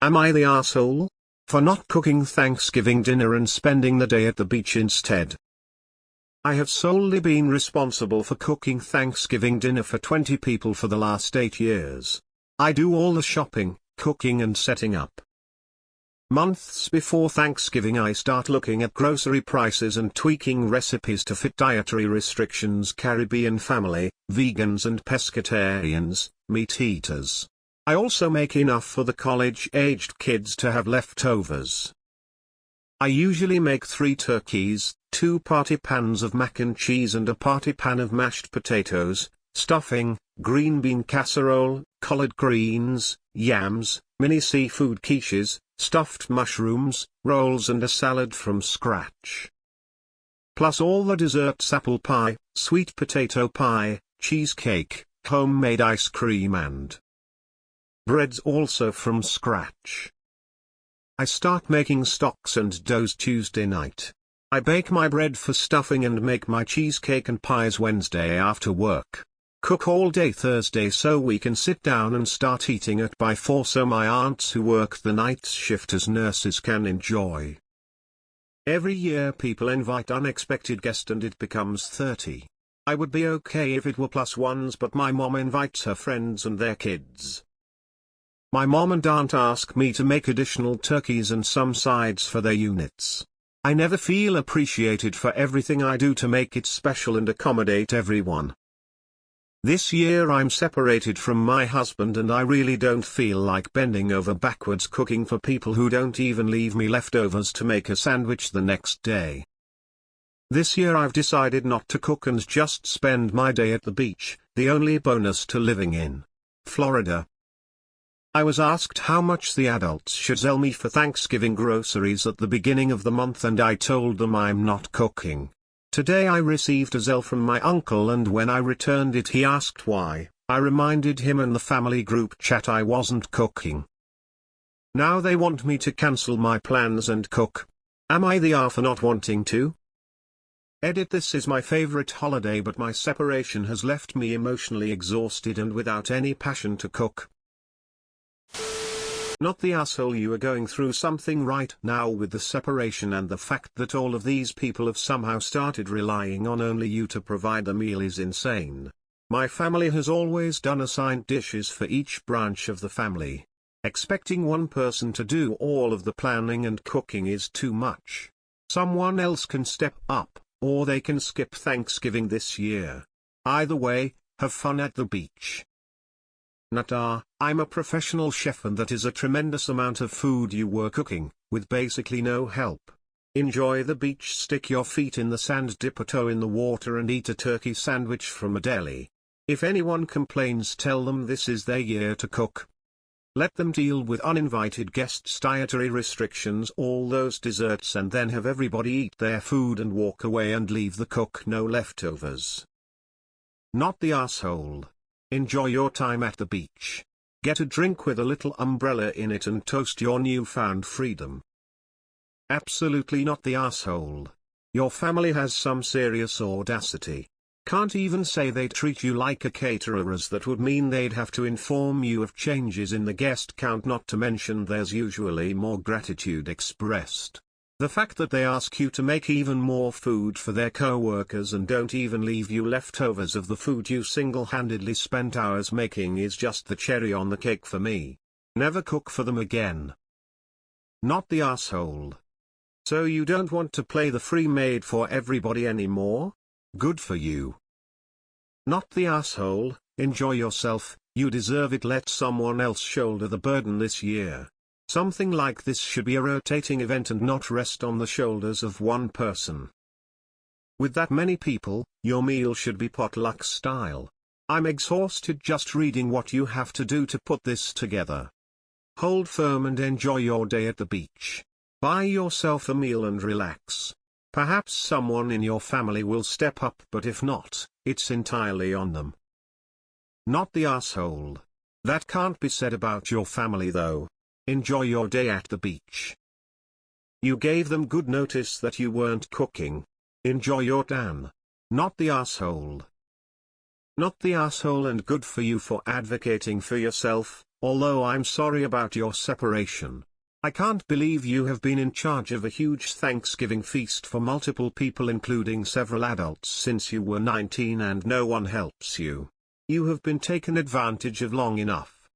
Am I the asshole? For not cooking Thanksgiving dinner and spending the day at the beach instead. I have solely been responsible for cooking Thanksgiving dinner for 20 people for the last 8 years. I do all the shopping, cooking and setting up. Months before Thanksgiving I start looking at grocery prices and tweaking recipes to fit dietary restrictions: Caribbean family, vegans and pescatarians, meat eaters. I also make enough for the college-aged kids to have leftovers. I usually make 3 turkeys, 2 party pans of mac and cheese and a party pan of mashed potatoes, stuffing, green bean casserole, collard greens, yams, mini seafood quiches, stuffed mushrooms, rolls and a salad from scratch. Plus all the desserts: apple pie, sweet potato pie, cheesecake, homemade ice cream and breads also from scratch. I start making stocks and doughs Tuesday night. I bake my bread for stuffing and make my cheesecake and pies Wednesday after work. Cook all day Thursday so we can sit down and start eating at by 4 so my aunts who work the night shift as nurses can enjoy. Every year people invite unexpected guests and it becomes 30. I would be okay if it were +1s, but my mom invites her friends and their kids. My mom and aunt ask me to make additional turkeys and some sides for their units. I never feel appreciated for everything I do to make it special and accommodate everyone. This year I'm separated from my husband and I really don't feel like bending over backwards cooking for people who don't even leave me leftovers to make a sandwich the next day. This year I've decided not to cook and just spend my day at the beach, the only bonus to living in Florida. I was asked how much the adults should sell me for Thanksgiving groceries at the beginning of the month and I told them I'm not cooking. Today I received a Zelle from my uncle and when I returned it he asked why. I reminded him in the family group chat I wasn't cooking. Now they want me to cancel my plans and cook. Am I the A for not wanting to? Edit: This is my favorite holiday but my separation has left me emotionally exhausted and without any passion to cook. Not the asshole. You are going through something right now with the separation, and the fact that all of these people have somehow started relying on only you to provide the meal is insane. My family has always done assigned dishes for each branch of the family. Expecting one person to do all of the planning and cooking is too much. Someone else can step up, or they can skip Thanksgiving this year. Either way, have fun at the beach. Nata, I'm a professional chef and that is a tremendous amount of food you were cooking, with basically no help. Enjoy the beach, stick your feet in the sand, dip a toe in the water and eat a turkey sandwich from a deli. If anyone complains, tell them this is their year to cook. Let them deal with uninvited guests, dietary restrictions, all those desserts, and then have everybody eat their food and walk away and leave the cook no leftovers. Not the asshole. Enjoy your time at the beach. Get a drink with a little umbrella in it and toast your newfound freedom. Absolutely not the asshole. Your family has some serious audacity. Can't even say they treat you like a caterer, as that would mean they'd have to inform you of changes in the guest count, not to mention there's usually more gratitude expressed. The fact that they ask you to make even more food for their co-workers and don't even leave you leftovers of the food you single-handedly spent hours making is just the cherry on the cake for me. Never cook for them again. Not the asshole. So you don't want to play the free maid for everybody anymore? Good for you. Not the asshole. Enjoy yourself, you deserve it. Let someone else shoulder the burden this year. Something like this should be a rotating event and not rest on the shoulders of one person. With that many people, your meal should be potluck style. I'm exhausted just reading what you have to do to put this together. Hold firm and enjoy your day at the beach. Buy yourself a meal and relax. Perhaps someone in your family will step up, but if not, it's entirely on them. Not the asshole. That can't be said about your family though. Enjoy your day at the beach. You gave them good notice that you weren't cooking. Enjoy your tan. Not the asshole. Not the asshole, and good for you for advocating for yourself. although I'm sorry about your separation. I can't believe you have been in charge of a huge Thanksgiving feast for multiple people including several adults since you were 19 and no one helps you. You have been taken advantage of long enough.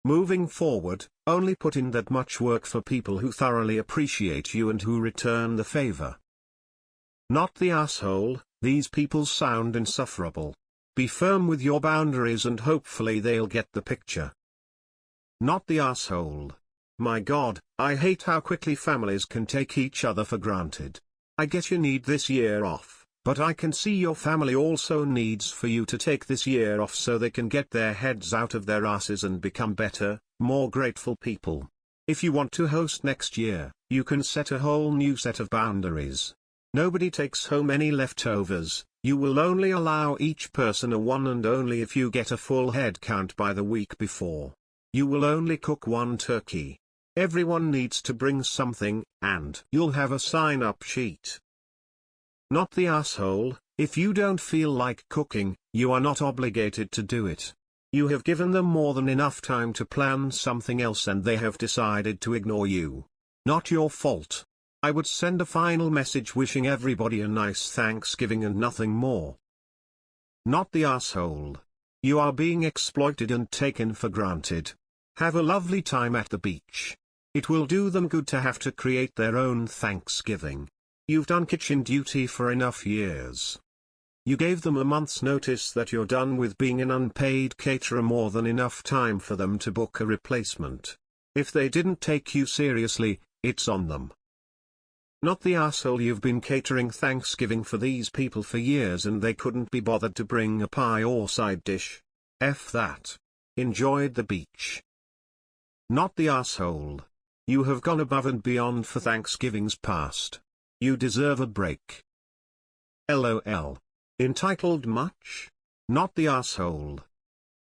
Moving forward, only put in that much work for people who thoroughly appreciate you and who return the favor. Not the asshole. These people sound insufferable. Be firm with your boundaries and hopefully they'll get the picture. Not the asshole. My God, I hate how quickly families can take each other for granted. I get you need this year off, but I can see your family also needs for you to take this year off so they can get their heads out of their asses and become better, more grateful people. If you want to host next year, you can set a whole new set of boundaries. Nobody takes home any leftovers. You will only allow each person a one and only if you get a full head count by the week before. You will only cook one turkey. Everyone needs to bring something, and you'll have a sign-up sheet. Not the asshole. If you don't feel like cooking, you are not obligated to do it. You have given them more than enough time to plan something else and they have decided to ignore you. Not your fault. I would send a final message wishing everybody a nice Thanksgiving and nothing more. Not the asshole. You are being exploited and taken for granted. Have a lovely time at the beach. It will do them good to have to create their own Thanksgiving. You've done kitchen duty for enough years. You gave them a month's notice that you're done with being an unpaid caterer, more than enough time for them to book a replacement. If they didn't take you seriously, it's on them. Not the asshole. You've been catering Thanksgiving for these people for years and they couldn't be bothered to bring a pie or side dish. F that. Enjoyed the beach. Not the asshole. You have gone above and beyond for Thanksgivings past. You deserve a break. LOL. Entitled much? Not the asshole.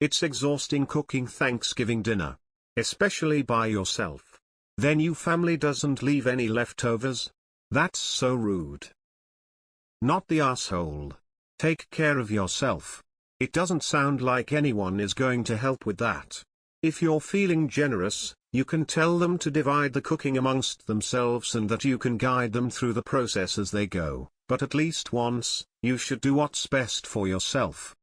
It's exhausting cooking Thanksgiving dinner. Especially by yourself. Then your family doesn't leave any leftovers? That's so rude. Not the asshole. Take care of yourself. It doesn't sound like anyone is going to help with that. If you're feeling generous, you can tell them to divide the cooking amongst themselves and that you can guide them through the process as they go, but at least once, you should do what's best for yourself.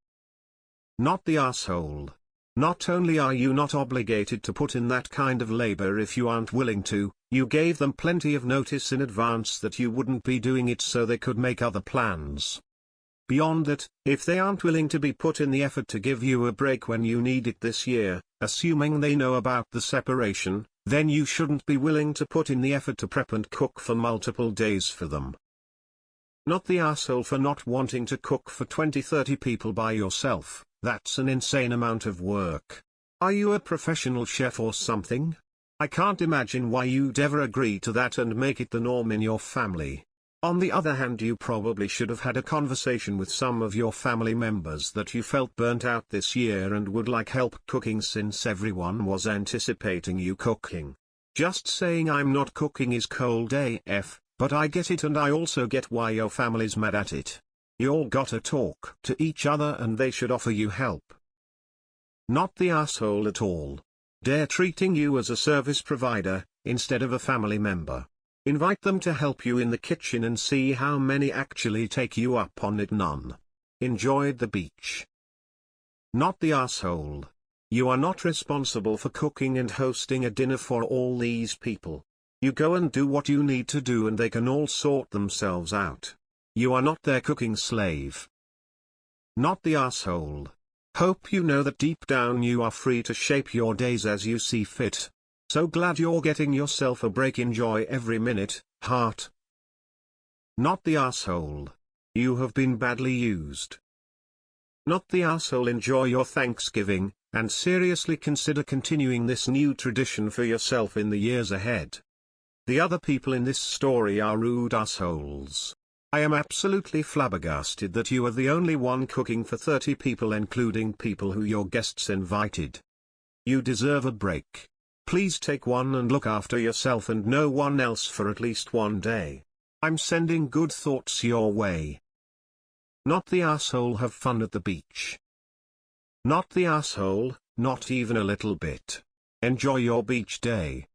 Not the asshole. Not only are you not obligated to put in that kind of labor if you aren't willing to, you gave them plenty of notice in advance that you wouldn't be doing it so they could make other plans. Beyond that, if they aren't willing to be put in the effort to give you a break when you need it this year, assuming they know about the separation, then you shouldn't be willing to put in the effort to prep and cook for multiple days for them. Not the asshole for not wanting to cook for 20-30 people by yourself. That's an insane amount of work. Are you a professional chef or something? I can't imagine why you'd ever agree to that and make it the norm in your family. On the other hand, you probably should have had a conversation with some of your family members that you felt burnt out this year and would like help cooking since everyone was anticipating you cooking. Just saying I'm not cooking is cold AF, but I get it and I also get why your family's mad at it. You all gotta talk to each other and they should offer you help. Not the asshole at all. They're treating you as a service provider, instead of a family member. Invite them to help you in the kitchen and see how many actually take you up on it. None. Enjoyed the beach. Not the asshole. You are not responsible for cooking and hosting a dinner for all these people. You go and do what you need to do and they can all sort themselves out. You are not their cooking slave. Not the asshole. Hope you know that deep down you are free to shape your days as you see fit. So glad you're getting yourself a break. Enjoy every minute, heart. Not the asshole. You have been badly used. Not the asshole. Enjoy your Thanksgiving, and seriously consider continuing this new tradition for yourself in the years ahead. The other people in this story are rude assholes. I am absolutely flabbergasted that you are the only one cooking for 30 people, including people who your guests invited. You deserve a break. Please take one and look after yourself and no one else for at least one day. I'm sending good thoughts your way. Not the asshole. Have fun at the beach. Not the asshole, not even a little bit. Enjoy your beach day.